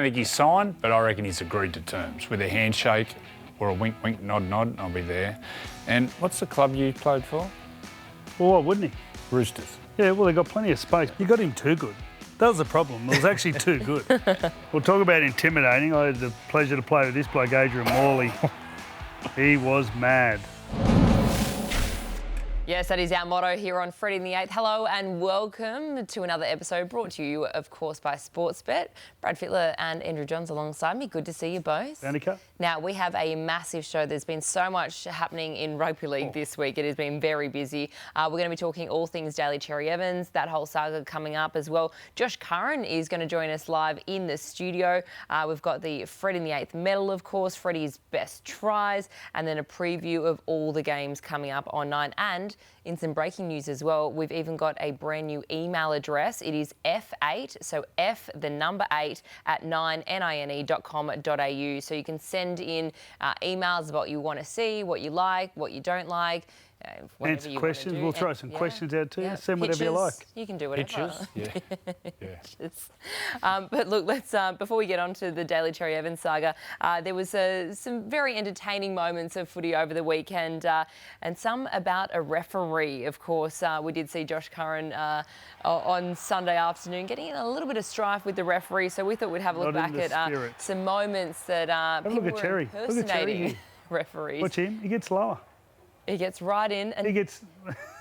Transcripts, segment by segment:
think he's signed, but I reckon he's agreed to terms with a handshake or a wink, wink, nod, nod. I'll be there. And what's the club you played for? Well, why wouldn't he? Roosters. Yeah, well, they got plenty of space. You got him too good. That was the problem. It was actually too good. We'll talk about intimidating. I had the pleasure to play with this bloke, Adrian Morley. He was mad. Yes, that is our motto here on Freddy the Eighth. Hello and welcome to another episode brought to you, of course, by Sportsbet. Brad Fittler and Andrew Johns alongside me. Good to see you both. Danica. Now, we have a massive show. There's been so much happening in Rugby League this week. It has been very busy. We're going to be talking all things Daly Cherry Evans, that whole saga coming up as well. Josh Curran is going to join us live in the studio. We've got the Freddy the Eighth medal, of course, Freddy's best tries, and then a preview of all the games coming up on 9. And in some breaking news as well, we've even got a brand new email address. It is F8, so F, the number 8, at 9nine.com.au. So you can send in emails about what you want to see, what you like, what you don't like. Answer questions. We'll throw some questions out too. Yeah. Send whatever you like. You can do whatever. Pictures. But look, let's before we get on to the Daly Cherry Evans saga, there was some very entertaining moments of footy over the weekend, and some about a referee. Of course, we did see Josh Curran on Sunday afternoon getting in a little bit of strife with the referee. So we thought we'd have a look back at some moments that people were impersonating referees. Watch him. He gets lower. He gets right in. And he gets...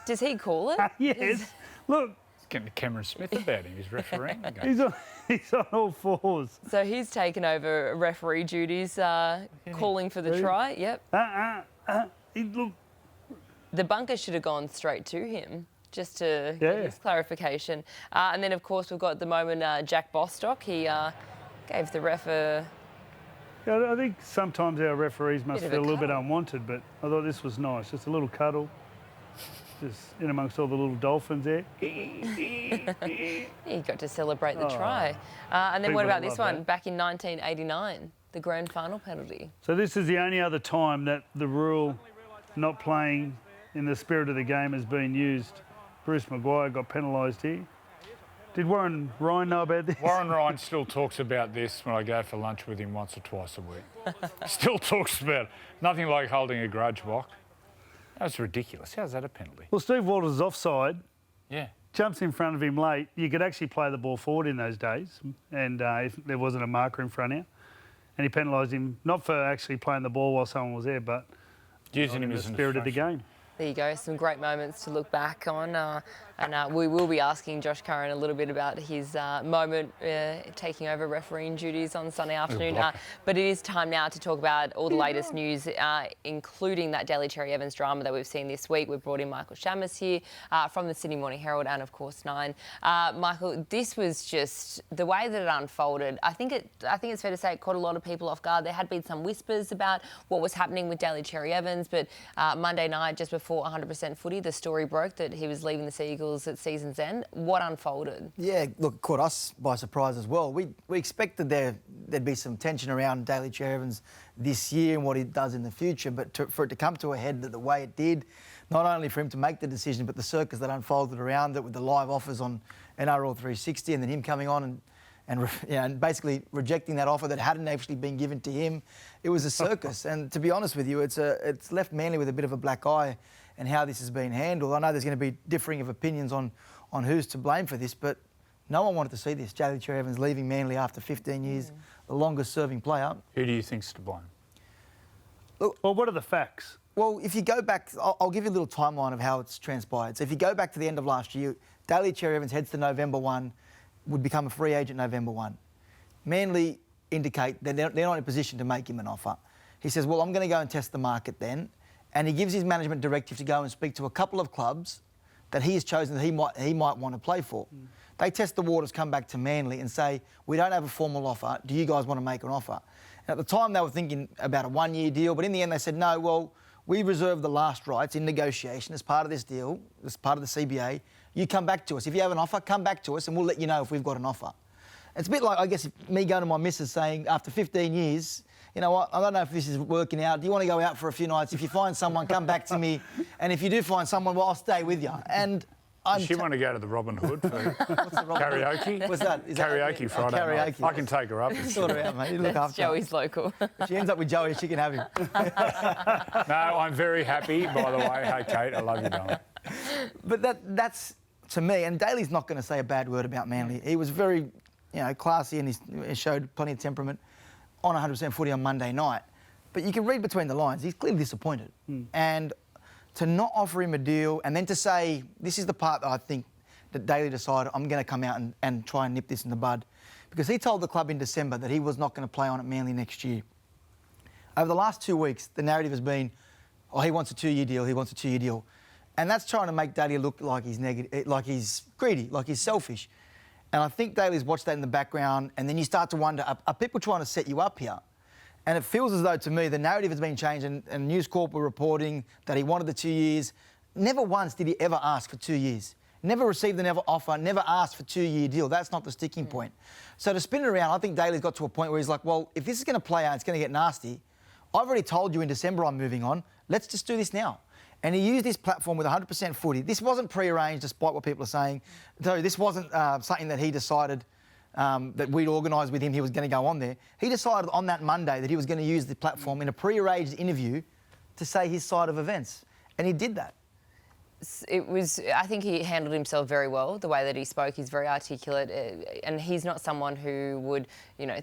Does he call it? Yes. Look. He's getting to Cameron Smith about him. He's refereeing. He's on all fours. So he's taken over referee duties, calling for the try. Yep. Look. The bunker should have gone straight to him, just to get his clarification. And then, of course, we've got the moment Jack Bostock. He gave the ref a... Yeah, I think sometimes our referees must feel a little bit unwanted, but I thought this was nice. Just a little cuddle, just in amongst all the little dolphins there. He got to celebrate the try. And then what about this one? Back in 1989, the grand final penalty. So this is the only other time that the rule not playing in the spirit of the game has been used. Bruce Maguire got penalised here. Did Warren Ryan know about this? Warren Ryan still talks about this when I go for lunch with him once or twice a week. Still talks about it. Nothing like holding a grudge block. That's ridiculous. How's that a penalty? Well, Steve Walters is offside. Yeah. Jumps in front of him late. You could actually play the ball forward in those days, and if there wasn't a marker in front of you. And he penalised him, not for actually playing the ball while someone was there, but using him in the as spirit of the game. There you go, some great moments to look back on. And we will be asking Josh Curran a little bit about his moment taking over refereeing duties on Sunday afternoon. But it is time now to talk about all the latest news, including that Daly Cherry Evans drama that we've seen this week. We've brought in Michael Shamus here from the Sydney Morning Herald and, of course, 9. Michael, this was just the way that it unfolded. I think it's fair to say it caught a lot of people off guard. There had been some whispers about what was happening with Daly Cherry Evans, but Monday night, just before 100% footy, the story broke that he was leaving the Sea Eagles at season's end. What unfolded? Yeah, look, it caught us by surprise as well. We expected there'd be some tension around Daly Cherry Evans this year and what he does in the future, but for it to come to a head the way it did, not only for him to make the decision, but the circus that unfolded around it with the live offers on NRL 360 and then him coming on and basically rejecting that offer that hadn't actually been given to him. It was a circus, and to be honest with you, it's left Manly with a bit of a black eye and how this has been handled. I know there's going to be differing of opinions on who's to blame for this, but no one wanted to see this. Daly Cherry Evans leaving Manly after 15 years, the longest-serving player. Who do you think's to blame? Look, well, what are the facts? Well, if you go back, I'll give you a little timeline of how it's transpired. So if you go back to the end of last year, Daly Cherry Evans heads to November 1, would become a free agent November 1. Manly indicate that they're not in a position to make him an offer. He says, well, I'm going to go and test the market then. And he gives his management directive to go and speak to a couple of clubs that he has chosen that he might want to play for. They test the waters, come back to Manly and say, we don't have a formal offer. Do you guys want to make an offer? And at the time, they were thinking about a 1-year deal, but in the end, they said, no, well, we reserve the last rights in negotiation as part of this deal, as part of the CBA. You come back to us. If you have an offer, come back to us and we'll let you know if we've got an offer. It's a bit like, I guess, me going to my missus saying, after 15 years, you know what, I don't know if this is working out. Do you want to go out for a few nights? If you find someone, come back to me. And if you do find someone, well, I'll stay with you. And Does she want to go to the Robin Hood for karaoke? What's that? Is Karaoke that, Friday night. karaoke. I can take her up. Sort her out, mate. You look That's after her. Joey's local. If she ends up with Joey, she can have him. No, I'm very happy, by the way. Hey, Kate, I love you, darling. But that's, to me, and Daly's not going to say a bad word about Manly. He was very, classy and he showed plenty of temperament on 100% footy on Monday night. But you can read between the lines. He's clearly disappointed. And to not offer him a deal and then to say, this is the part that I think that Daly decided, I'm going to come out and try and nip this in the bud. Because he told the club in December that he was not going to play on at Manly next year. Over the last 2 weeks, the narrative has been, he wants a 2-year deal, he wants a 2-year deal. And that's trying to make Daly look like he's negative, like he's greedy, like he's selfish. And I think Daly's watched that in the background, and then you start to wonder, are people trying to set you up here? And it feels as though, to me, the narrative has been changed, and News Corp were reporting that he wanted the 2 years. Never once did he ever ask for 2 years. Never received an offer, never asked for a 2-year deal. That's not the sticking point. So to spin it around, I think Daly's got to a point where he's like, well, if this is going to play out, it's going to get nasty. I've already told you in December I'm moving on. Let's just do this now. And he used this platform with 100% footy. This wasn't pre-arranged, despite what people are saying. So this wasn't something that he decided that we'd organised with him, he was going to go on there. He decided on that Monday that he was going to use the platform in a pre-arranged interview to say his side of events. And he did that. I think he handled himself very well. The way that he spoke, he's very articulate, and he's not someone who would,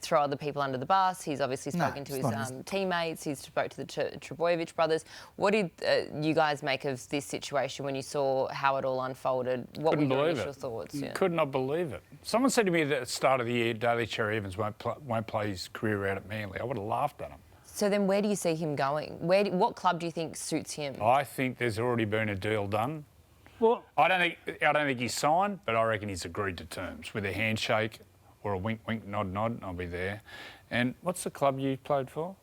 throw other people under the bus. He's obviously spoken to his teammates. He's spoke to the Trebojevic brothers. What did you guys make of this situation when you saw how it all unfolded? What were your initial thoughts? Yeah. Could not believe it. Someone said to me at the start of the year, Daly Cherry-Evans won't play his career out at Manly. I would have laughed at him. So then where do you see him going? What club do you think suits him? I think there's already been a deal done. Well, I don't think he's signed, but I reckon he's agreed to terms with a handshake or a wink, wink, nod, nod. I'll be there. And what's the club you played for?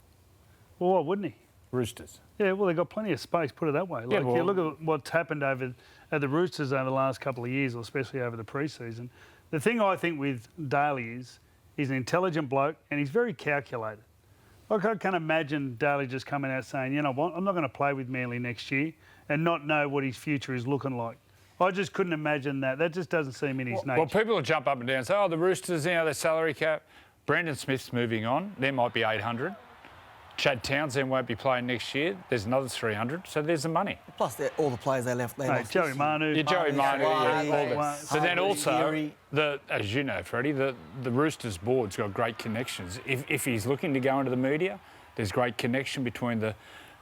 well, why wouldn't he? Roosters. Yeah, well, they've got plenty of space, put it that way. Like, you look at what's happened at the Roosters over the last couple of years, or especially over the pre-season. The thing I think with Daly is he's an intelligent bloke and he's very calculated. Like, I can't imagine Daly just coming out saying, you know what, I'm not going to play with Manly next year and not know what his future is looking like. I just couldn't imagine that. That just doesn't seem in his nature. Well, people will jump up and down and say, oh, the Roosters, their salary cap. Brandon Smith's moving on. There might be 800. Chad Townsend won't be playing next year. There's another 300. So there's the money. Plus, all the players they left. Lost Joey Manu. Yeah, Joey Manu. So then also, Geary. as you know, Freddie, the Roosters board's got great connections. If he's looking to go into the media, there's great connection between the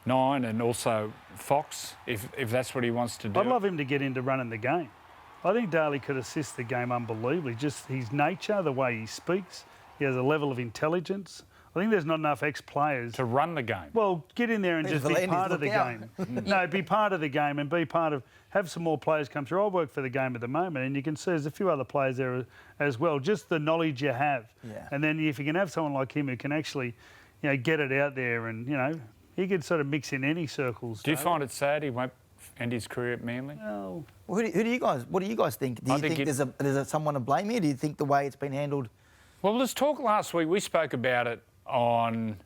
Nine and also Fox, if that's what he wants to do. I'd love him to get into running the game. I think Daly could assist the game unbelievably. Just his nature, the way he speaks, he has a level of intelligence. I think there's not enough ex-players to run the game. Well, get in there and just be part of the game. No, be part of the game and be part of... Have some more players come through. I work for the game at the moment, and you can see there's a few other players there as well. Just the knowledge you have. Yeah. And then if you can have someone like him who can actually, get it out there and, he could sort of mix in any circles. Do you find it sad he won't end his career at Manly? No. Well, what do you guys think? Do you think there's someone to blame here? Do you think the way it's been handled? Well, let's talk last week. We spoke about it on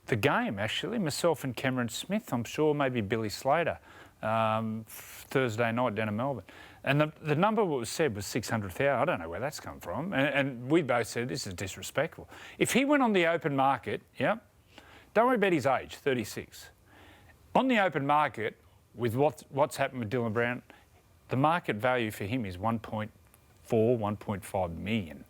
the game, actually. Myself and Cameron Smith, I'm sure, maybe Billy Slater, Thursday night down in Melbourne. And the number what was said was 600,000. I don't know where that's come from. And we both said this is disrespectful. If he went on the open market, don't worry about his age, 36. On the open market, with what's happened with Dylan Brown, the market value for him is 1.4, 1.5 million.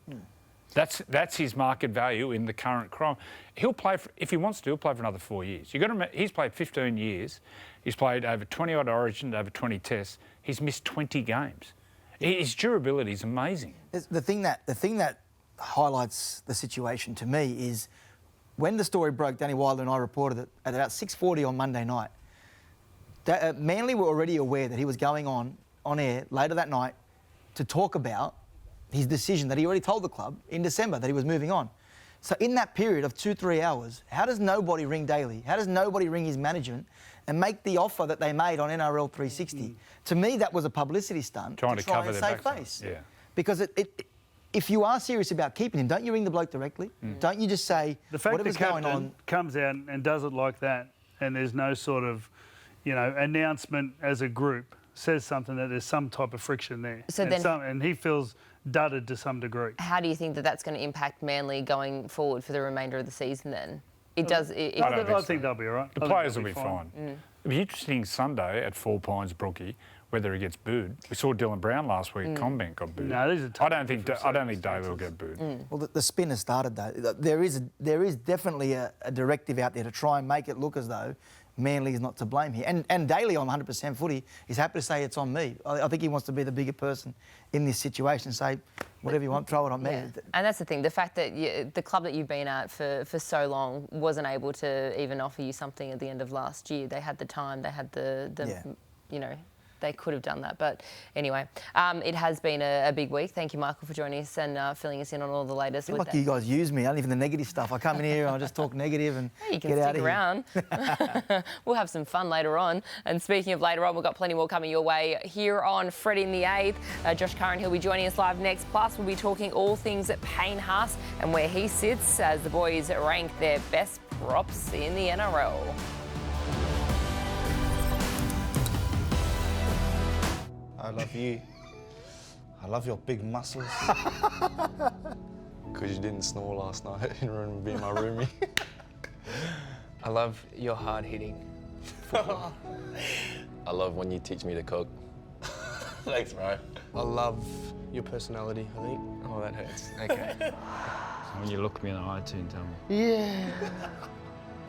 That's his market value in the current crime. He'll play, if he wants to, he'll play for another 4 years. You've got to remember, he's played 15 years. He's played over 20-odd Origins, over 20 tests. He's missed 20 games. His durability is amazing. The thing that highlights the situation to me is when the story broke, Danny Wilder and I reported it at about 6:40 on Monday night. Manly were already aware that he was going on air later that night to talk about his decision that he already told the club in December that he was moving on. So in that period of 2-3 hours, how does nobody ring Daly? How does nobody ring his management and make the offer that they made on NRL 360? To me, that was a publicity stunt to try and save face. Yeah. Because if you are serious about keeping him, don't you ring the bloke directly? Don't you just say, the fact whatever's the going on... comes out and does it like that, and there's no sort of, announcement as a group, says something that there's some type of friction there. So and he feels dudded to some degree. How do you think that that's going to impact Manly going forward for the remainder of the season then? It does. I think they'll be all right. The players will be fine. It'll be interesting Sunday at 4 Pines, Brookie, whether he gets booed. We saw Dylan Brown last week. Combank got booed. No, these are I don't think David will get booed. Well, the spin has started though. There is definitely a directive out there to try and make it look as though Manly is not to blame here. And Daly on 100% footy is happy to say it's on me. I think he wants to be the bigger person in this situation, say whatever you want, throw it on me. Yeah. And that's the thing, the fact that the club that you've been at for so long wasn't able to even offer you something at the end of last year. They had the time, they had you know, they could have done that. But anyway, it has been a big week. Thank you, Michael, for joining us and filling us in on all the latest. I feel like you guys use me. I don't even the negative stuff. I come in here and I just talk negative and you can get out stick of around. We'll have some fun later on. And speaking of later on, we've got plenty more coming your way here on Freddy the Eighth. Josh Curran, he'll be joining us live next. Plus, we'll be talking all things at Payne Haas and where he sits as the boys rank their best props in the NRL. I love you. I love your big muscles. Because you didn't snore last night and being my roomie. I love your hard hitting. I love when you teach me to cook. Thanks, bro. I love your personality, I think. Oh, that hurts. Okay. When you look me in the eye too and tell me. Yeah.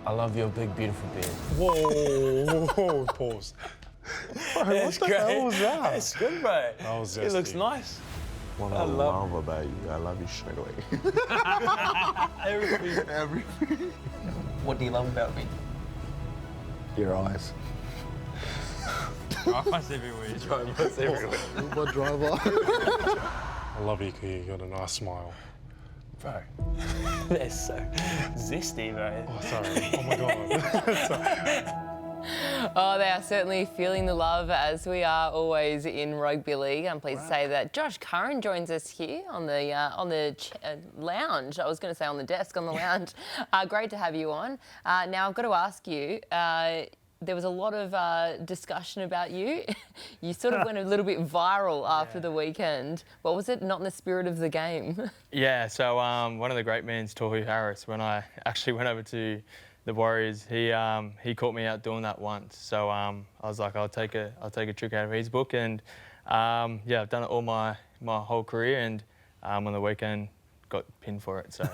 I love your big, beautiful beard. Whoa, pause. Bro, That's what the great. hell was that? That's good, bro. That was It looks zesty. nice. What I love about you, I love you straight away. Everything. What do you love about me? Your eyes. Eyes everywhere. What driver? I love you because you got a nice smile. Bro, they're so zesty, bro. Oh, sorry. Oh, my God. Oh, they are certainly feeling the love as we are always in rugby league. I'm pleased to say that Josh Curran joins us here on the lounge. I was going to say on the desk, on the lounge. Great to have you on. Now I've got to ask you. There was a lot of discussion about you. You sort of went a little bit viral after the weekend. What was it? Not in the spirit of the game. Yeah, so one of the great men's, Tohu Harris, when I actually went over to the Warriors, he caught me out doing that once. So I was like, I'll take a trick out of his book, and yeah, I've done it all my whole career, and on the weekend got pinned for it. So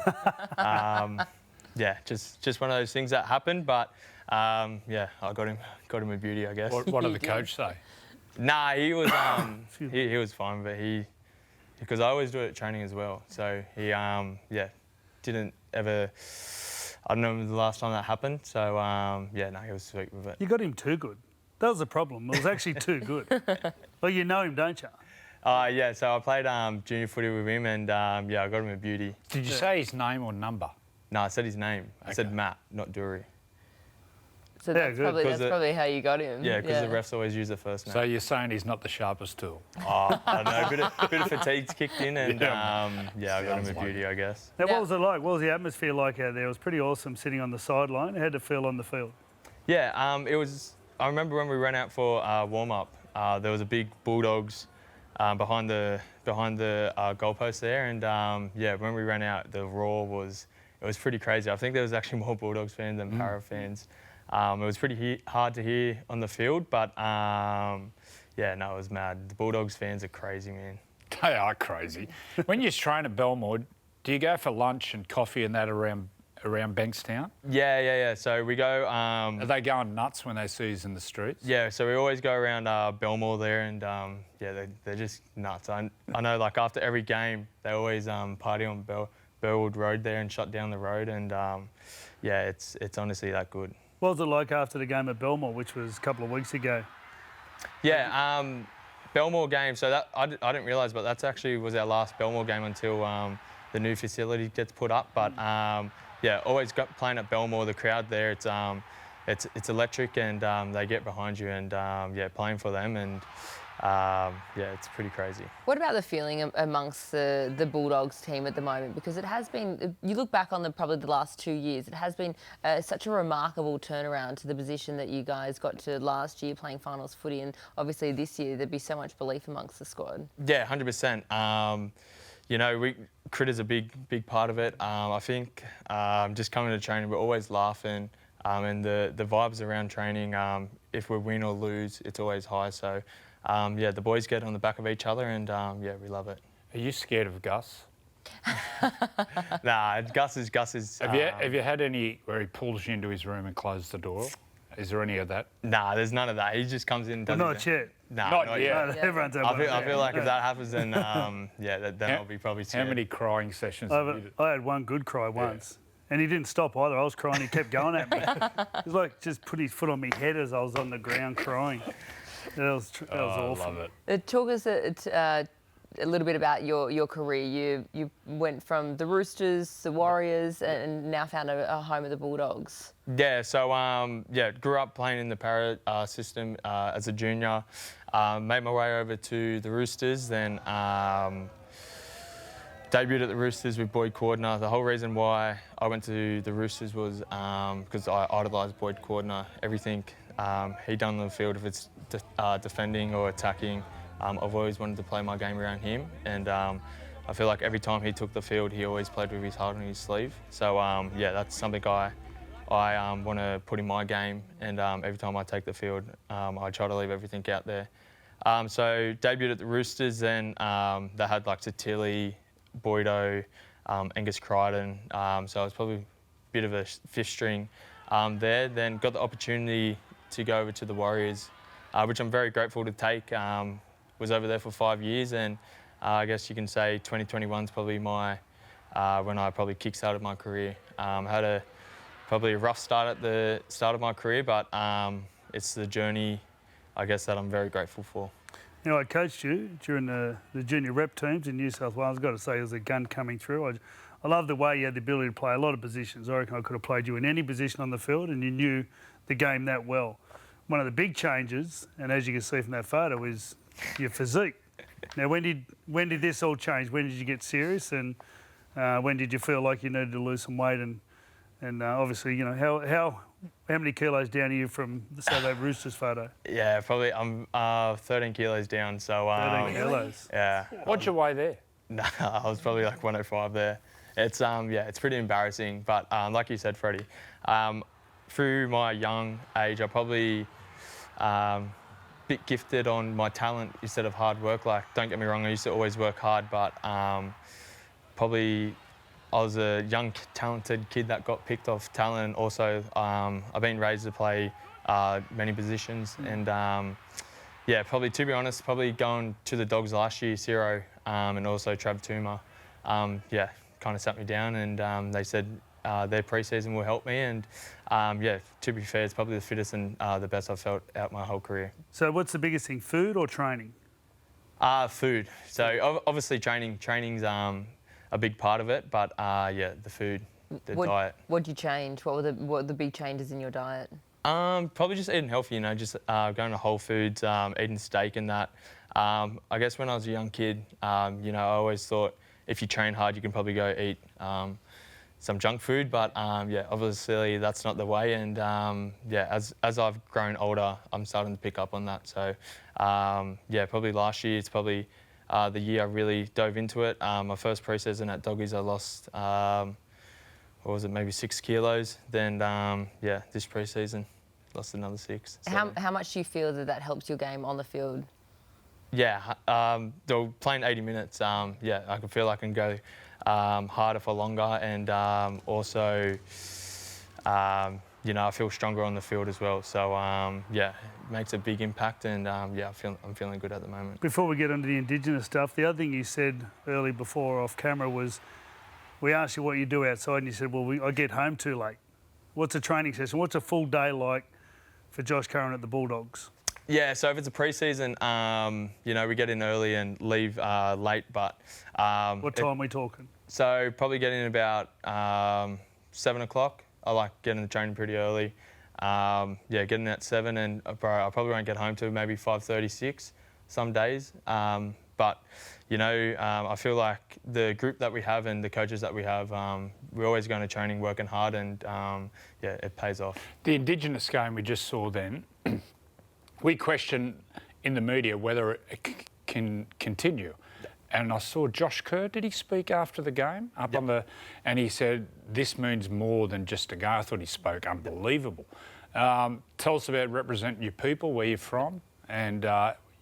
yeah, just one of those things that happened, but yeah, I got him a beauty, I guess. What did the coach say? Nah, he was he was fine, but because I always do it at training as well. So he yeah, didn't ever. I don't know the last time that happened. So yeah, no, he was sweet with it. You got him too good. That was the problem. It was actually too good. Well, you know him, don't you? Yeah, so I played junior footy with him, and yeah, I got him a beauty. Did you say his name or number? No, I said his name. I said Matt, not Dury. So Yeah, that's, good. probably how you got him. Yeah, because the refs always use the first name. So you're saying he's not the sharpest tool? Oh, I don't know, a bit of fatigue's kicked in, and yeah, I got him a Sounds beauty, I guess. Now, what was it like? What was the atmosphere like out there? It was pretty awesome sitting on the sideline. How did it feel on the field? Yeah, it was. I remember when we ran out for warm up, there was a big Bulldogs behind the goalpost there, and yeah, when we ran out, the roar was pretty crazy. I think there was actually more Bulldogs fans than Para fans. It was pretty hard to hear on the field, but yeah, no, it was mad. The Bulldogs fans are crazy, man. They are crazy. When you train at Belmore, do you go for lunch and coffee and that around Bankstown? Yeah. So we go. Are they going nuts when they see us in the streets? Yeah, so we always go around Belmore there, and yeah, they're just nuts. I know, like after every game, they always party on Burwood Road there and shut down the road, and yeah, it's honestly that good. What was it like after the game at Belmore, which was a couple of weeks ago? Yeah, Belmore game. So that I didn't realise, but that's actually was our last Belmore game until the new facility gets put up. But yeah, always playing at Belmore. The crowd there, it's electric, and they get behind you, and yeah, playing for them, and yeah, it's pretty crazy. What about the feeling amongst the Bulldogs team at the moment? Because it has been, you look back on probably the last 2 years, it has been such a remarkable turnaround to the position that you guys got to last year playing finals footy, and obviously this year there'd be so much belief amongst the squad. Yeah, 100%. You know, Critter's a big part of it. I think just coming to training, we're always laughing, and the vibes around training, if we win or lose, it's always high. So, yeah, the boys get on the back of each other, and yeah, we love it. Are you scared of Gus? Nah, Gus is. Have you had any where he pulls you into his room and closes the door? Is there any of that? Nah, there's none of that. He just comes in and does not yet. Nah, not yet. No, everyone's had I feel like if that happens, then yeah, then I'll be probably scared. How many crying sessions have you did? I had one good cry once. And he didn't stop either. I was crying. He kept going at me. It was like just put his foot on my head as I was on the ground crying. That was awful. I love it. Talk us a little bit about your career. You went from the Roosters, the Warriors, and now found a home at the Bulldogs. Yeah, so yeah, grew up playing in the para system as a junior. Made my way over to the Roosters, then debuted at the Roosters with Boyd Cordner. The whole reason why I went to the Roosters was because I idolised Boyd Cordner. Everything he done on the field, if it's defending or attacking, I've always wanted to play my game around him. And I feel like every time he took the field, he always played with his heart on his sleeve. So yeah, that's something I want to put in my game. And every time I take the field, I try to leave everything out there. So debuted at the Roosters, then they had like Satilli, Boydo, Angus Crichton, so I was probably a bit of a fifth string there. Then got the opportunity to go over to the Warriors, which I'm very grateful to take. Was over there for 5 years, and I guess you can say 2021 is probably my when I probably kick-started my career. Had probably a rough start at the start of my career, but it's the journey, I guess, that I'm very grateful for. You know, I coached you during the junior rep teams in New South Wales. I've got to say, there's a gun coming through. I love the way you had the ability to play a lot of positions. I reckon I could have played you in any position on the field, and you knew the game that well. One of the big changes, and as you can see from that photo, is your physique. Now, when did this all change? When did you get serious, and when did you feel like you needed to lose some weight? And obviously, you know, how many kilos down are you from, say, that Roosters photo? Yeah, probably I'm 13 kilos down. So 13 kilos. Yeah. What'd you weigh there? No, I was probably like 105 there. It's yeah, it's pretty embarrassing. But like you said, Freddie, through my young age, I probably bit gifted on my talent instead of hard work. Like, don't get me wrong, I used to always work hard, but probably I was a young, talented kid that got picked off talent. Also, I've been raised to play many positions, and yeah, probably, to be honest, probably going to the Dogs last year, Ciro, and also Trav Tuma, yeah, kind of sat me down, and they said their pre-season will help me, and yeah, to be fair, it's probably the fittest and the best I've felt out my whole career. So what's the biggest thing, food or training? Food. So obviously training's a big part of it, but yeah, the food, the diet. What did you change? What were the big changes in your diet? Probably just eating healthy, you know, just going to Whole Foods, eating steak and that. I guess when I was a young kid, you know, I always thought if you train hard, you can probably go eat some junk food, but yeah, obviously that's not the way. And yeah, as I've grown older, I'm starting to pick up on that. So yeah, probably last year, it's probably the year I really dove into it. My first pre-season at Doggies, I lost, what was it, maybe 6 kilos. Then yeah, this pre-season, lost another 6. So. How much do you feel that helps your game on the field? Yeah, playing 80 minutes, yeah, I can feel I can go harder for longer, and also, you know, I feel stronger on the field as well. So yeah, it makes a big impact, and yeah, I'm feeling good at the moment. Before we get into the Indigenous stuff, the other thing you said early before off camera was, we asked you what you do outside, and you said, well, I get home too late. What's a training session? What's a full day like for Josh Curran at the Bulldogs? Yeah, so if it's a pre-season, you know, we get in early and leave late, but... what time are we talking? So probably get in about 7 o'clock. I like getting the training pretty early. Yeah, getting at 7, and I probably won't get home till maybe 5:36. some days. But, you know, I feel like the group that we have and the coaches that we have, we're always going to training, working hard, and, yeah, it pays off. The Indigenous game we just saw then, we question in the media whether it can continue. And I saw Josh Kerr, did he speak after the game? And he said, this means more than just a game. I thought he spoke unbelievable. Tell us about representing your people, where you're from, and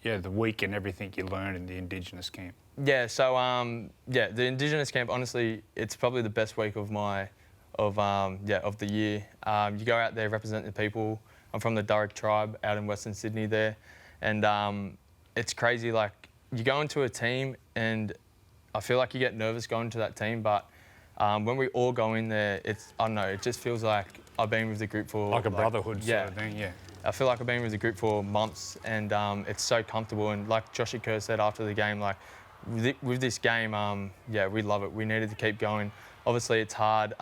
yeah, the week and everything you learn in the Indigenous camp. Yeah, so yeah, the Indigenous camp, honestly, it's probably the best week of the year. You go out there, represent the people. I'm from the Darug tribe out in Western Sydney there, and it's crazy. Like, you go into a team, and I feel like you get nervous going to that team, but when we all go in there, I don't know, it just feels like I've been with the group for... Like a brotherhood sort of thing, yeah. I feel like I've been with the group for months, and it's so comfortable. And like Joshy Kerr said after the game, like, with this game, yeah, we love it. We needed to keep going. Obviously, it's hard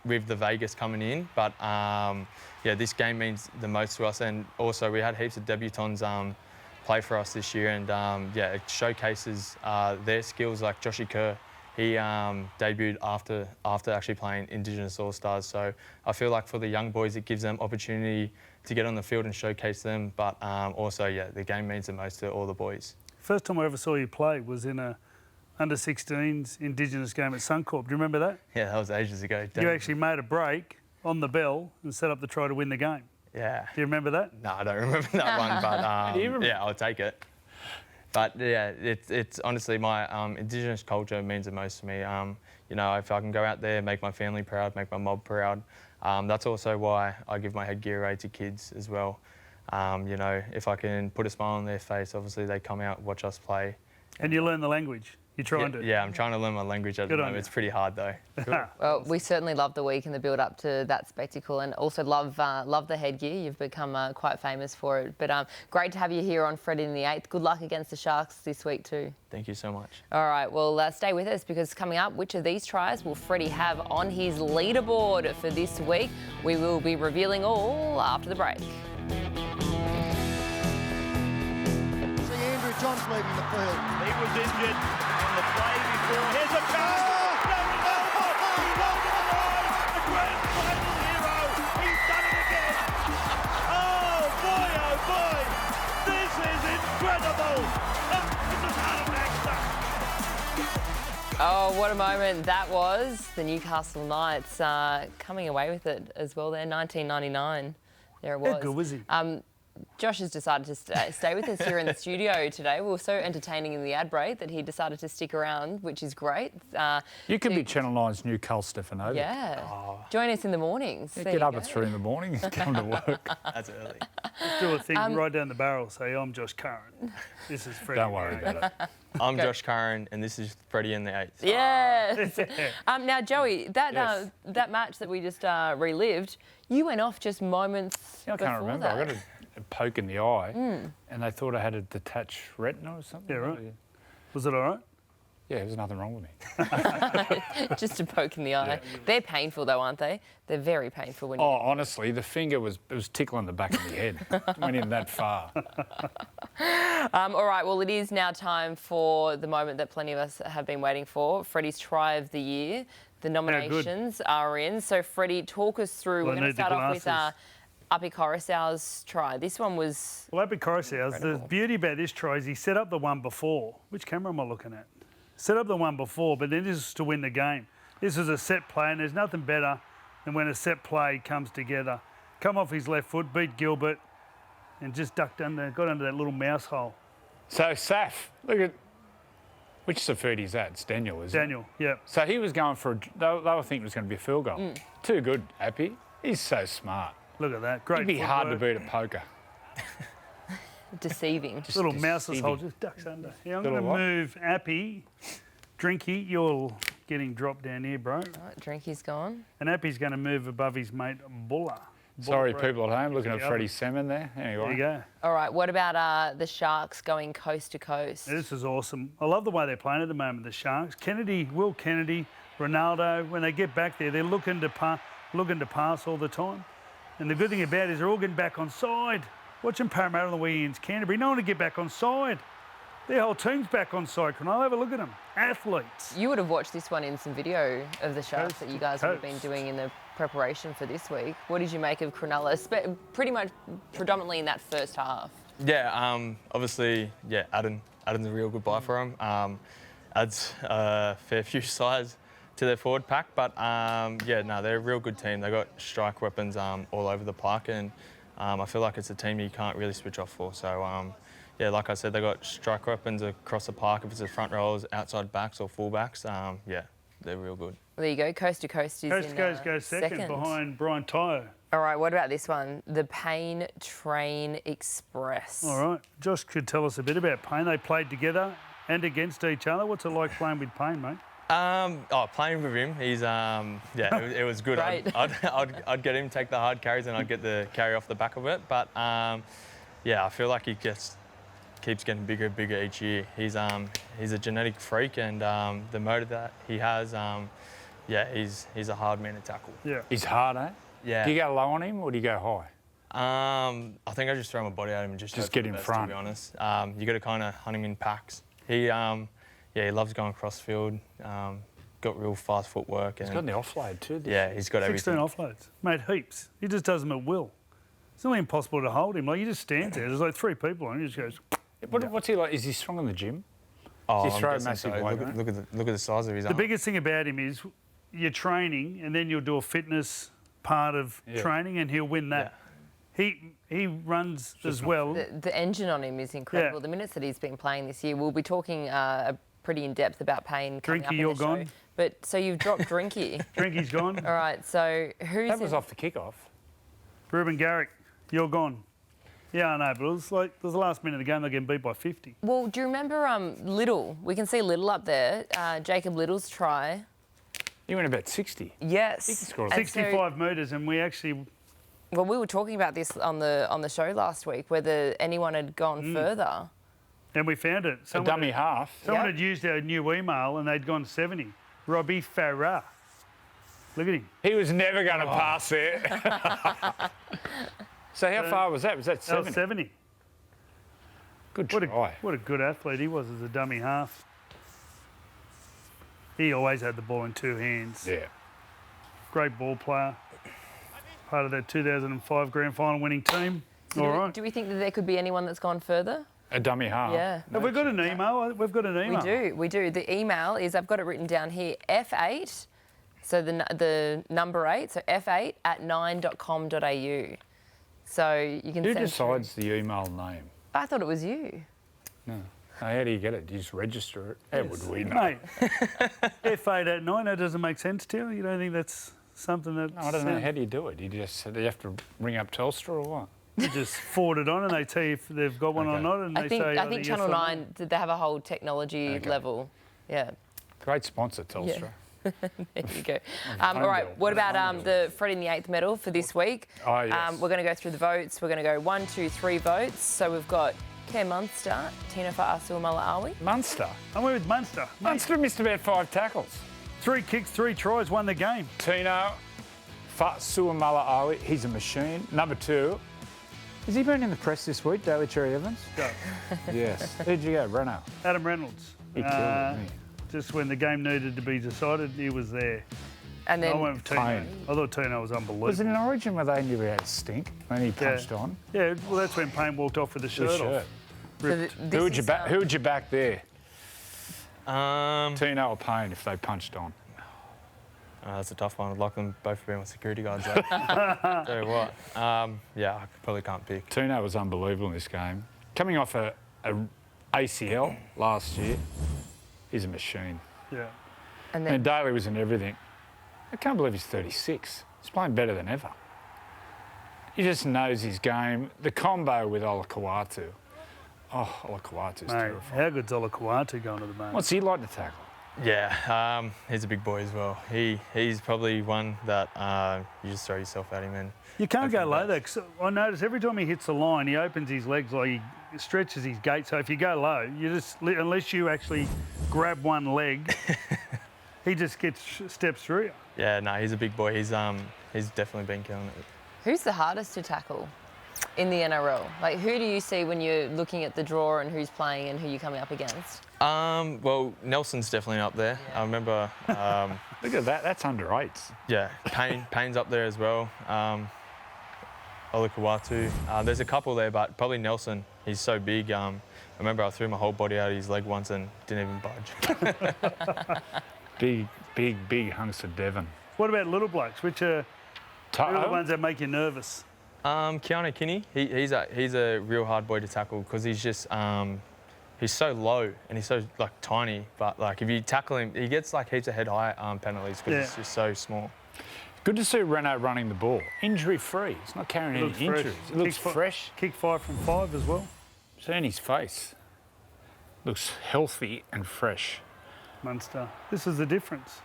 with the Vegas coming in, but yeah, this game means the most to us. And also, we had heaps of debutants play for us this year, and yeah, it showcases their skills. Like Joshy Kerr, he debuted after actually playing Indigenous All-Stars. So I feel like for the young boys, it gives them opportunity to get on the field and showcase them. But also, yeah, the game means the most to all the boys. First time I ever saw you play was in a under-16s Indigenous game at Suncorp. Do you remember that? Yeah, that was ages ago. You actually made a break on the bell and set up to try to win the game. Yeah. Do you remember that? No, I don't remember that one, but yeah, I'll take it. But yeah, it's honestly, my Indigenous culture means the most to me. You know, if I can go out there, make my family proud, make my mob proud, that's also why I give my headgear away to kids as well. You know, if I can put a smile on their face, obviously they come out, watch us play. And you learn the language. You're trying to. Yeah, I'm trying to learn my language at the moment. It's pretty hard though. Well, we certainly love the week and the build up to that spectacle, and also love the headgear. You've become quite famous for it. But great to have you here on Freddy the Eighth. Good luck against the Sharks this week too. Thank you so much. All right, well, stay with us, because coming up, which of these tries will Freddy have on his leaderboard for this week? We will be revealing all after the break. John's leaving the field. He was injured in the play before. Here's a goal! The grand final hero. He's done it again. Oh boy, this is incredible. This is Baxter. Oh, what a moment that was. The Newcastle Knights coming away with it as well there, 1999. There it was. How good was he? Josh has decided to stay with us here in the studio today. We were so entertaining in the ad break that he decided to stick around, which is great. You could be Channel 9's new Carl Stefanovic. Yeah. Oh. Join us in the mornings. Yeah, get up at 3 in the morning and come to work. That's early. Do a thing right down the barrel. Say, I'm Josh Curran. This is Freddy. Don't worry about it. I'm Josh Curran, and this is Freddy and the Eighth. Yes. Now, Joey, that match that we just relived, you went off just moments before I can't remember. that. I got a poke in the eye, and they thought I had a detached retina or something. Yeah, right. Was it all right? Yeah, there's nothing wrong with me. Just a poke in the eye. Yeah. They're painful though, aren't they? They're very painful when you... Oh, honestly, the finger was tickling the back of my head. It went in that far. All right, well, it is now time for the moment that plenty of us have been waiting for, Freddy's Try of the Year. The nominations are in. So, Freddy, talk us through. We're going to start off with Api Coruscant's try. This one was... Well, Api Coruscant, the beauty about this try is he set up the one before. Which camera am I looking at? Set up the one before, but then this is to win the game. This was a set play, and there's nothing better than when a set play comes together. Come off his left foot, beat Gilbert, and just ducked under, got under that little mouse hole. So, Saf, look at... Which Safidi is that? It's Daniel, isn't it? Daniel, yeah. So he was going for... They were thinking it was going to be a field goal. Too good, Api. He's so smart. Look at that. Great. He'd be hard to beat at poker. Deceiving. Just little mouseless hole, just ducks under. Yeah, I'm going to move Api. Drinky, you're getting dropped down here, bro. Right, Drinky's gone. And Api's going to move above his mate, Buller. Sorry, people at home, looking at Freddie's salmon there. Anyway. There you go. All right, what about the Sharks going coast to coast? Yeah, this is awesome. I love the way they're playing at the moment, the Sharks. Will Kennedy, Ronaldo, when they get back there, they're looking to pass all the time. And the good thing about it is they're all getting back on side. Watching Parramatta on the weekends, Canterbury, no one to get back on side. Their whole team's back on side. Can I have a look at them? Athletes. You would have watched this one in some video of the Sharks that you guys would have been doing in the preparation for this week. What did you make of Cronulla, pretty much predominantly in that first half? Yeah, obviously, yeah, Aden's a real good buy for him. Adds a fair few size to their forward pack, but yeah, no, they're a real good team. They've got strike weapons all over the park, and I feel like it's a team you can't really switch off for. So, yeah, like I said, they've got strike weapons across the park. If it's the front rows, outside backs or fullbacks, yeah, they're real good. Well, there you go. Coast to Coast is Coast to Coast goes second behind Brian Tyre. All right, what about this one? The Payne Train Express. All right. Josh could tell us a bit about Payne. They played together and against each other. What's it like playing with Payne, mate? Playing with him, he's yeah, it was good. I'd get him take the hard carries and I'd get the carry off the back of it. But yeah, I feel like he keeps getting bigger and bigger each year. He's a genetic freak, and the motor that he has, yeah, he's a hard man to tackle. Yeah, he's hard, eh? Yeah. Do you go low on him or do you go high? I think I just throw my body at him and just get in front. To be honest, you got to kind of hunt him in packs. He yeah, he loves going cross field. Got real fast footwork. And he's got the offload too. Yeah, he's got 16 everything. offloads, mate, heaps. He just does them at will. It's nearly impossible to hold him. Like, he just stands there. There's like 3 people on him. He just goes. What's he like? Is he strong in the gym? Oh, Does he throw massive so. weight? Look at the size of his arm. The biggest thing about him is you're training, and then you'll do a fitness part of training, and he'll win that. Yeah. He runs as well. The engine on him is incredible. Yeah. The minutes that he's been playing this year, we'll be talking pretty in depth about Payne coming up in the show. Gone. But so you've dropped Drinky. Drinky's gone. All right. So that was off the kickoff. Ruben Garrick, you're gone. Yeah, I know, but it was the last minute of the game. They're getting beat by 50. Well, do you remember Little? We can see Little up there. Jacob Little's try. He went about 60. Yes. He scored 65 metres, and we actually. Well, we were talking about this on the show last week, whether anyone had gone further. And we found it. A dummy half. Someone had used our new email and they'd gone 70. Robbie Farah. Look at him. He was never going to pass there. So how far was that? Was that 70? That was 70. Good try. What a good athlete he was as a dummy half. He always had the ball in 2 hands. Yeah. Great ball player. Part of that 2005 grand final winning team. All right. Do we think that there could be anyone that's gone further? A dummy half. Yeah. Have we got an email? We've got an email. We do. The email is, I've got it written down here, F8, so the number 8, so f8@9.com.au. So you can Who decides the email name? I thought it was you. No. How do you get it? Do you just register it? How would we know? Mate, F8@9, that doesn't make sense to you? You don't think that's something that... No, I don't know. How do you do it? Do you have to ring up Telstra or what? You just forward it on and they tell you if they've got one or not, and I think Channel 9, they have a whole technology level. Yeah. Great sponsor, Telstra. Yeah. There you go. All right, what about the Freddy the Eighth medal for this week? Oh, yes. We're going to go through the votes. We're going to go 1, 2, 3 votes. So we've got Care Munster, Tina Fa'asuamala-Awi. Munster? I went with Munster. Munster missed about 5 tackles. 3 kicks, 3 tries, won the game. Tino Fa'asuamala-Awi, he's a machine. Number 2, has he been in the press this week, Daly Cherry Evans? Go. Yes. Who'd you go, Renault? Adam Reynolds. He killed it, didn't he? Just when the game needed to be decided, he was there. And then I went with Tino. I thought Tino was unbelievable. Was it an Origin where they knew he had stink when he punched on? Yeah, well, that's when Payne walked off with the shirt off. So who would you back there? Tino or Payne if they punched on? That's a tough one. I'd like them both to be my security guards. Tell you what. Yeah, I probably can't pick. Tino was unbelievable in this game. Coming off a ACL last year, he's a machine. Yeah. And Daly was in everything. I can't believe he's 36. He's playing better than ever. He just knows his game. The combo with Olakau'atu. Oh, Olakau'atu's terrifying. How good's Olakau'atu going to the moment? What's he like to tackle? Yeah, he's a big boy as well. He's probably one that you just throw yourself at him and... You can't go low though, 'cause I notice every time he hits the line, he opens his legs like he stretches his gait. So if you go low, you just, unless you actually grab one leg, he just steps through you. Yeah, no, he's a big boy. He's definitely been killing it. Who's the hardest to tackle? in the NRL? Like, who do you see when you're looking at the draw and who's playing and who you're coming up against? Well, Nelson's definitely up there. I remember. Look at that. That's under 8s. Yeah, Payne's up there as well. Olakawatu. There's a couple there, but probably Nelson. He's so big. I remember I threw my whole body out of his leg once and didn't even budge. big hunks of Devon. What about little blokes? Which are the ones that make you nervous? Keanu Kinney. He's a real hard boy to tackle because he's just he's so low and he's so like tiny. But like if you tackle him, he gets like heaps of head high penalties because he's just so small. Good to see Renault running the ball. Injury-free. He's not carrying any injuries. He looks fresh. Kick 5 from 5 as well. Seeing his face. Looks healthy and fresh. Munster. This is the difference.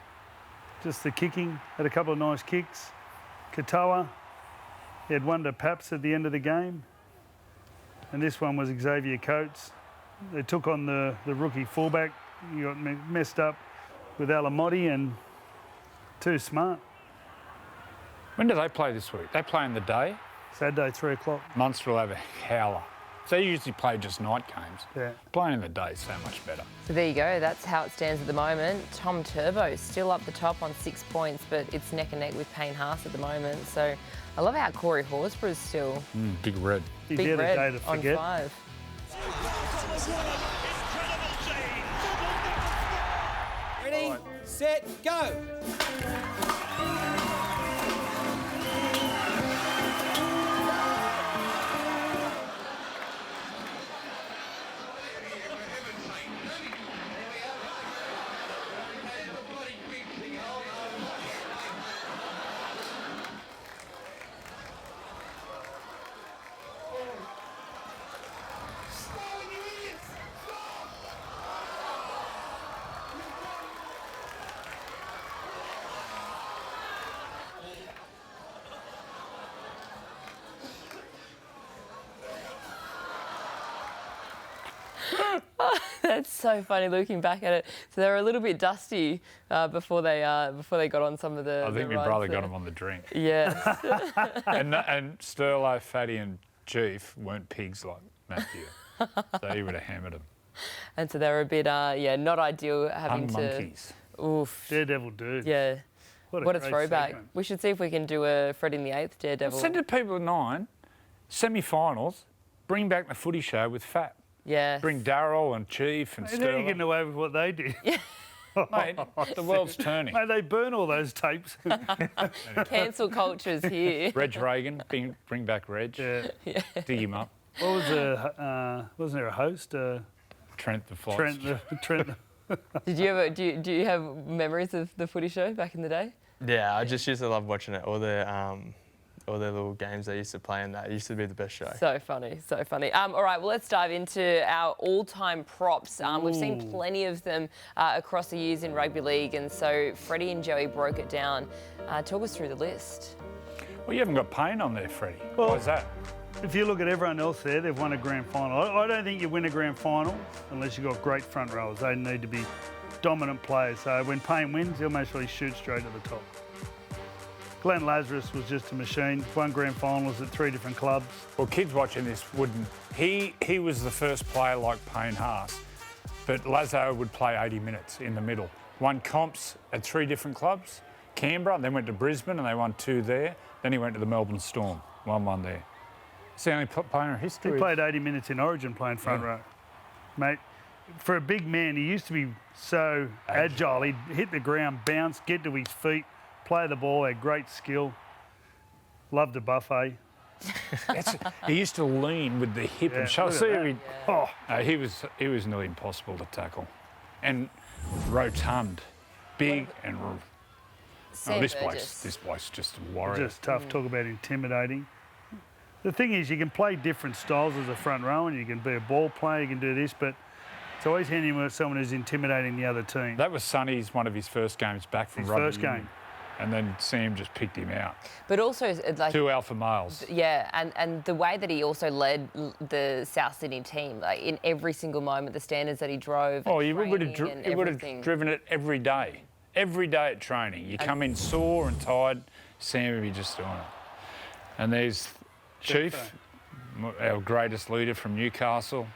Just the kicking. Had a couple of nice kicks. Katoa. He had one to Paps at the end of the game. And this one was Xavier Coates. They took on the rookie fullback. He got messed up with Alamotti and too smart. When do they play this week? They play in the day? Saturday, 3 o'clock. Munster will have a howler. So they usually play just night games. Yeah. Playing in the day is so much better. So there you go. That's how it stands at the moment. Tom Turbo still up the top on 6 points, but it's neck and neck with Payne Haas at the moment. So I love how Corey Horsburgh's still big red. Big red on 5. Ready, set, go. That's so funny looking back at it. So they were a little bit dusty before they got on some of the. I think my brother got them on the drink. Yes. and Sterlo, Fatty, and Chief weren't pigs like Matthew, so he would have hammered them. And so they were a bit, not ideal having to. Monkeys. Oof. Daredevil dude. Yeah. What a throwback. Segment. We should see if we can do a Freddy the Eighth Daredevil. Send it to people at 9, semi-finals, bring back the footy show with Fat. Yeah. Bring Darryl and Chief and They're Sterling. getting away with what they did. Mate, the world's turning. Mate, they burn all those tapes. Cancel culture's here. Reg Reagan, bring back Reg. Yeah. Dig him up. What was wasn't there a host? Trent the Fox. Trent. Did you ever? Do you have memories of the footy show back in the day? Yeah, I just used to love watching it. All the little games they used to play in that. It used to be the best show. So funny, so funny. All right, well, let's dive into our all-time props. We've seen plenty of them across the years in rugby league, and so Freddie and Joey broke it down. Talk us through the list. Well, you haven't got Payne on there, Freddie. Well, Why is that? If you look at everyone else there, they've won a grand final. I don't think you win a grand final unless you've got great front rowers. They need to be dominant players. So when Payne wins, he'll most likely shoot straight to the top. Glenn Lazarus was just a machine. Won grand finals at 3 different clubs. Well, kids watching this wouldn't. He was the first player like Payne Haas, but Lazo would play 80 minutes in the middle. Won comps at 3 different clubs. Canberra, then went to Brisbane and they won 2 there. Then he went to the Melbourne Storm, won 1 there. It's the only player in history. He played 80 minutes in Origin playing front row. Mate, for a big man, he used to be so agile. He'd hit the ground, bounce, get to his feet, play the ball, had great skill. Loved a buffet. He used to lean with the hip and shoulder. He was nearly impossible to tackle. And rotund, big and... this bloke's just a warrior. Just tough. Talk about intimidating. The thing is, you can play different styles as a front row, and you can be a ball player, you can do this, but it's always handy with someone who's intimidating the other team. That was Sonny's one of his first games back from Rugby. First game. And then Sam just picked him out. But also, like 2 alpha males. Yeah, and the way that he also led the South Sydney team, like in every single moment, the standards that he drove. Oh, you would have driven it every day. Every day at training. You come in sore and tired, Sam would be just doing it. And there's Chief, our greatest leader from Newcastle.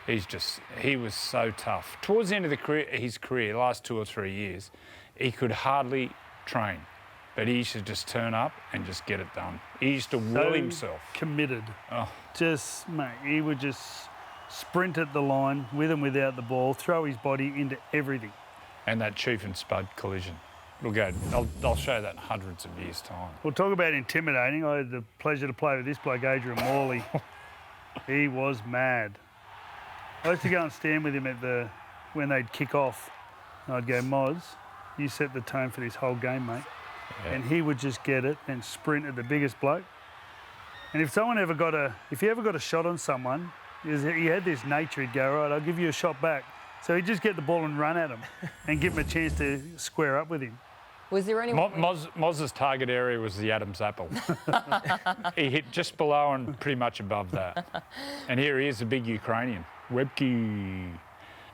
He was so tough. Towards the end of his career, last 2 or 3 years, he could hardly train. But he used to just turn up and just get it done. He used to will himself. Committed. Oh. Just, mate, he would just sprint at the line with and without the ball, throw his body into everything. And that Chief and Spud collision. I'll show that in hundreds of years' time. We'll talk about intimidating. I had the pleasure to play with this bloke, Adrian Morley. He was mad. I used to go and stand with him when they'd kick off. I'd go, Moz, you set the tone for this whole game, mate. Yeah. And he would just get it and sprint at the biggest bloke. And if you ever got a shot on someone, he had this nature. He'd go, right, I'll give you a shot back. So he'd just get the ball and run at him and give him a chance to square up with him. Was there anyone? Moz's target area was the Adam's apple. He hit just below and pretty much above that. And here he is, a big Ukrainian, Webke.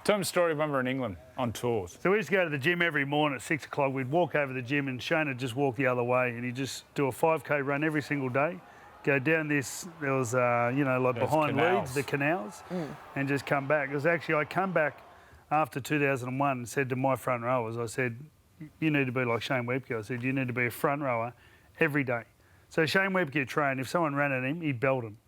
Tell him a story when we were in England on tours. So we used to go to the gym every morning at 6 o'clock. We'd walk over the gym and Shane would just walk the other way and he'd just do a 5K run every single day. Go down this, there was, like behind Leeds, the canals, and just come back. Because actually I come back after 2001 and said to my front rowers, I said, you need to be like Shane Webke. I said, you need to be a front rower every day. So Shane Webke trained, if someone ran at him, he'd belt him.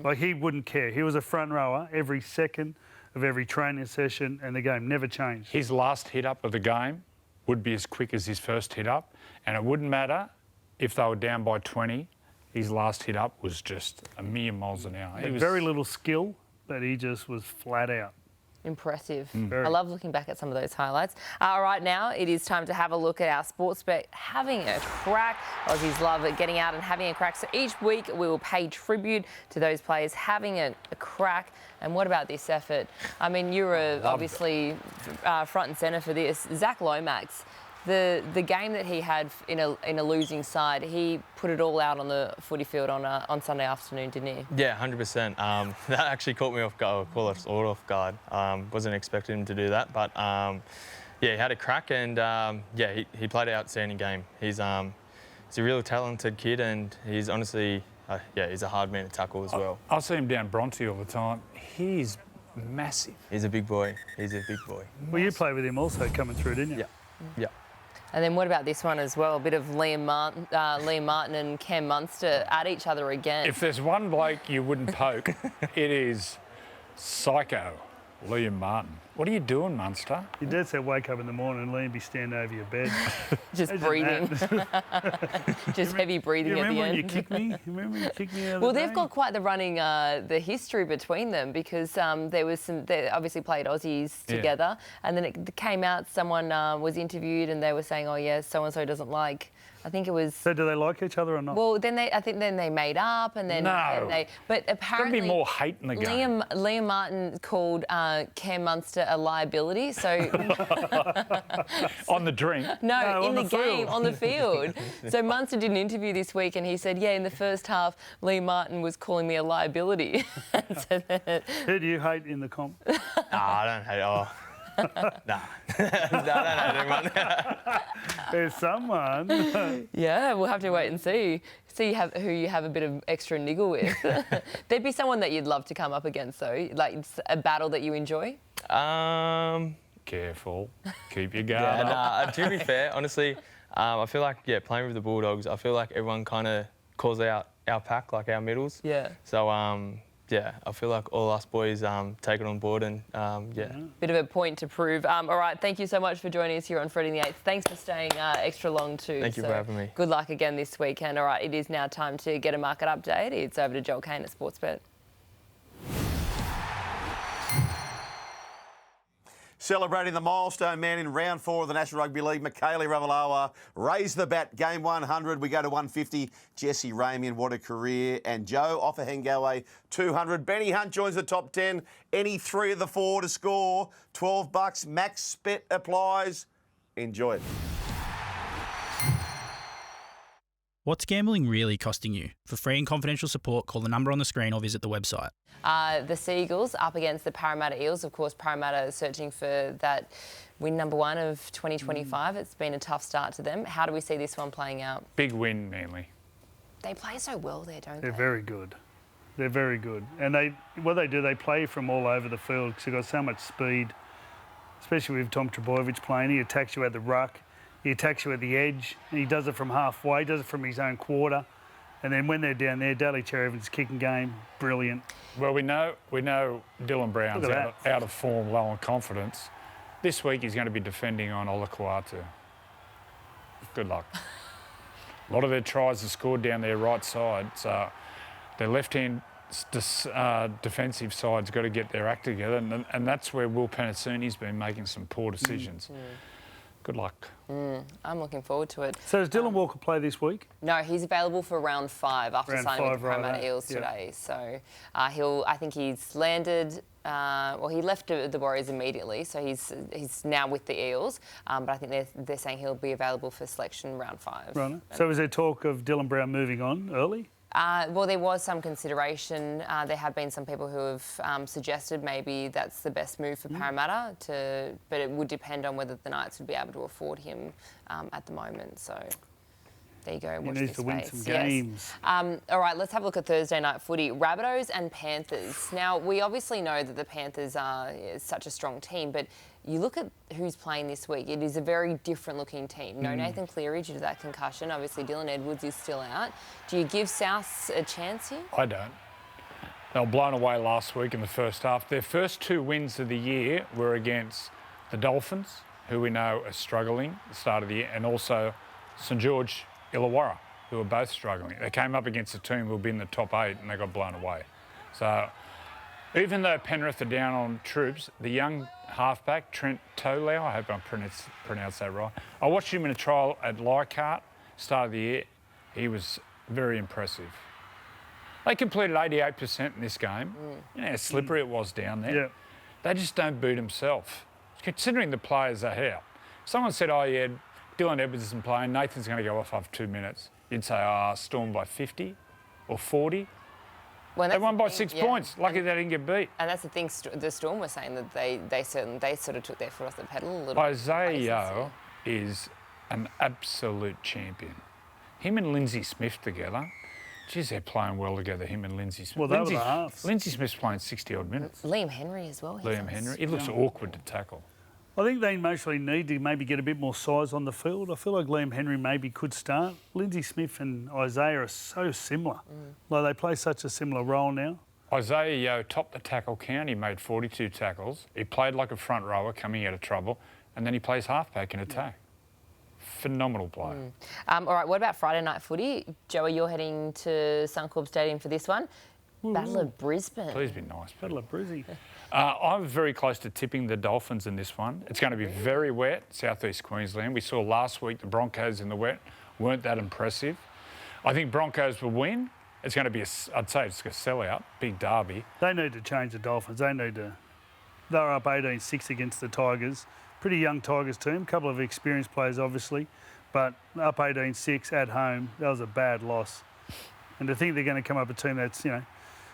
Like he wouldn't care. He was a front rower every second of every training session and the game never changed. His last hit up of the game would be as quick as his first hit up, and it wouldn't matter if they were down by 20. His last hit up was just a mere miles an hour. Very little skill, but he just was flat out. Impressive. I love looking back at some of those highlights. All right, now it is time to have a look at our sports bet having a crack. Aussies love it, getting out and having a crack. So each week we will pay tribute to those players having a crack. And what about this effort? I mean, you were obviously front and centre for this. Zach Lomax. The game that he had in a losing side, he put it all out on the footy field on Sunday afternoon, didn't he? Yeah, 100%. That actually caught me off guard, call us all off guard. Wasn't expecting him to do that, but yeah, he had a crack and yeah, he played an outstanding game. He's a really talented kid and he's honestly, yeah, he's a hard man to tackle as well. I see him down Bronte all the time. He's massive. He's a big boy. He's a big boy. Well, you played with him also coming through, didn't you? Yeah. Yeah. And then what about this one as well? A bit of Liam Martin and Cam Munster at each other again. If there's one bloke you wouldn't poke, it is psycho Liam Martin. What are you doing, Munster? Your dad said wake up in the morning and Liam be standing over your bed. Just breathing. Just heavy breathing at the end. Remember when you kicked me? Remember when you kicked me the other Well, day? they've got quite the running, the history between them because there was some, they obviously played Aussies together and then it came out, someone was interviewed and they were saying, oh yeah, so-and-so doesn't like, I think it was... So do they like each other or not? Well, then I think they made up and then... No. But apparently... There's got to be more hate in the game. Liam Martin called Cam Munster a liability, so... On the drink? No, in the game, on the field. So Munster did an interview this week and he said, yeah, in the first half, Liam Martin was calling me a liability. Who do you hate in the comp? I don't hate... Oh. Nah. No, I don't hate anyone. There's someone. Yeah, we'll have to wait and see who you have a bit of extra niggle with. There'd be someone that you'd love to come up against, though, like a battle that you enjoy? Careful. Keep your guard up. To be fair, honestly, I feel like, yeah, playing with the Bulldogs, I feel like everyone kind of calls out our pack, like our middles. Yeah. So, yeah, I feel like all us boys take it on board and, yeah. Bit of a point to prove. All right, thank you so much for joining us here on Freddy the Eighth. Thanks for staying extra long too. Thank you for having me. Good luck again this weekend. All right, it is now time to get a market update. It's over to Joel Kane at Sportsbet. Celebrating the milestone man in round 4 of the National Rugby League, Michaeli Ravalawa raised the bat, game 100. We go to 150. Jesse Ramian, what a career. And Joe Offahengawe, 200. Benny Hunt joins the top 10. Any 3 of the 4 to score. $12. Max bet applies. Enjoy it. What's gambling really costing you? For free and confidential support, call the number on the screen or visit the website. The Seagulls up against the Parramatta Eels. Of course, Parramatta is searching for that win number 1 of 2025. It's been a tough start to them. How do we see this one playing out? Big win, Manly. They play so well there, don't they? They're very good. They're very good. And what they do, they play from all over the field because they've got so much speed, especially with Tom Trbojevic playing. He attacks you at the ruck, he attacks you at the edge, and he does it from halfway, does it from his own quarter. And then when they're down there, Daly Cherry Evans' kicking game, brilliant. Well, we know Dylan Brown's out of form, low on confidence. This week he's going to be defending on Olakuatu. Good luck. A lot of their tries are scored down their right side, so their left-hand defensive side's got to get their act together, and that's where Will Penasuni's been making some poor decisions. Good luck. I'm looking forward to it. So does Dylan Walker play this week? No, he's available for round 5 after signing with the Parramatta Eels today. So I think he's landed. He left the Warriors immediately, so he's now with the Eels. But I think they're saying he'll be available for selection round 5. Right. So is there talk of Dylan Brown moving on early? Well, there was some consideration. There have been some people who have suggested maybe that's the best move for Parramatta, but it would depend on whether the Knights would be able to afford him at the moment. So there you go. He needs to win some games. All right, let's have a look at Thursday night footy. Rabbitohs and Panthers. Now, we obviously know that the Panthers are such a strong team, but you look at who's playing this week, it is a very different looking team. No Nathan Cleary due to that concussion. Obviously, Dylan Edwards is still out. Do you give South a chance here? I don't. They were blown away last week in the first half. Their first 2 wins of the year were against the Dolphins, who we know are struggling at the start of the year, and also St George Illawarra, who are both struggling. They came up against a team who will be in the top 8 and they got blown away. So even though Penrith are down on troops, the young halfback, Trent Tolau, I hope I pronounced that right. I watched him in a trial at Leichhardt, start of the year. He was very impressive. They completed 88% in this game. You know how slippery it was down there. Yeah. They just don't boot themselves. Considering the players are out. Someone said, oh yeah, Dylan Edwards isn't playing, Nathan's going to go off after 2 minutes. You'd say, Storm by 50 or 40. Well, they won by 6 points. Lucky they didn't get beat. And that's the thing. The Storm were saying that they sort of took their foot off the pedal a little. Isaiah Yeo is an absolute champion. Him and Lindsay Smith together. Geez, they're playing well together, him and Lindsay Smith. Well, they were the halves. Lindsay Smith's playing 60-odd minutes. Liam Henry as well. Liam Henry. He looks awkward to tackle. I think they mostly need to maybe get a bit more size on the field. I feel like Liam Henry maybe could start. Lindsay Smith and Isaiah are so similar. Like they play such a similar role now. Isaiah Yeo topped the tackle count. He made 42 tackles. He played like a front rower coming out of trouble, and then he plays halfback in attack. Phenomenal player. All right, what about Friday night footy? Joey, you're heading to Suncorp Stadium for this one. Battle of Brisbane. Please be nice. Battle of Brizzy. I'm very close to tipping the Dolphins in this one. It's going to be very wet, southeast Queensland. We saw last week the Broncos in the wet weren't that impressive. I think Broncos will win. It's going to be, I'd say it's a sellout, big derby. They need to change the Dolphins. They're up 18-6 against the Tigers. Pretty young Tigers team, a couple of experienced players obviously, but up 18-6 at home, that was a bad loss. And to think they're going to come up a team that's,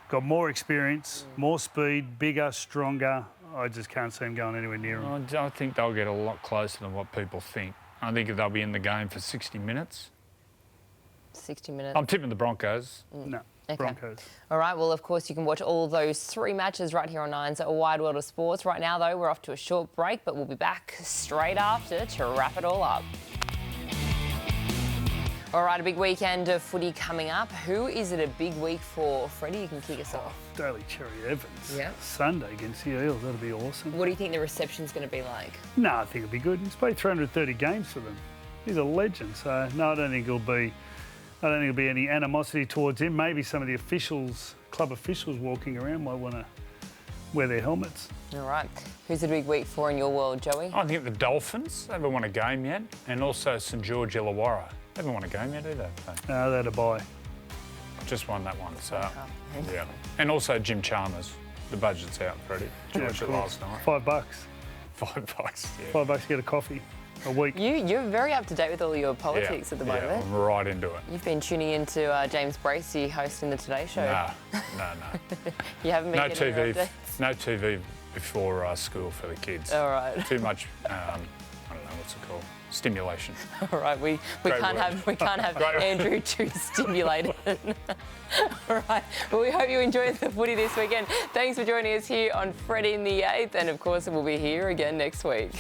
got more experience, more speed, bigger, stronger, I just can't see them going anywhere near them. I think they'll get a lot closer than what people think. I think they'll be in the game for 60 minutes. 60 minutes. I'm tipping the Broncos. No, okay. Broncos. All right, well, of course, you can watch all those 3 matches right here on Nine's A Wide World of Sports. Right now, though, we're off to a short break, but we'll be back straight after to wrap it all up. All right, a big weekend of footy coming up. Who is it a big week for? Freddie, you can kick us off. Daly Cherry Evans. Yeah. Sunday against the Eels, that'll be awesome. What do you think the reception's going to be like? No, I think it'll be good. He's played 330 games for them. He's a legend, so no, I don't think there'll be any animosity towards him. Maybe some of the officials, club officials walking around might want to wear their helmets. All right. Who's a big week for in your world, Joey? I think the Dolphins. They haven't won a game yet. And also St George Illawarra. They haven't won a game yet, do they? No, they had a bye. Just won that one, so yeah. And also Jim Chalmers. The budget's out, Freddie. Did you watch it last night? $5. $5, yeah. $5 to get a coffee a week. You're very up to date with all your politics at the moment. Yeah, I'm right into it. You've been tuning into James Bracey hosting the Today Show. No. You haven't been No TV before school for the kids. All right. Too much I don't know what's it called, stimulation. All right, we can't have Andrew too stimulated. All right, well, we hope you enjoyed the footy this weekend. Thanks for joining us here on Freddy the Eighth, and of course we'll be here again next week.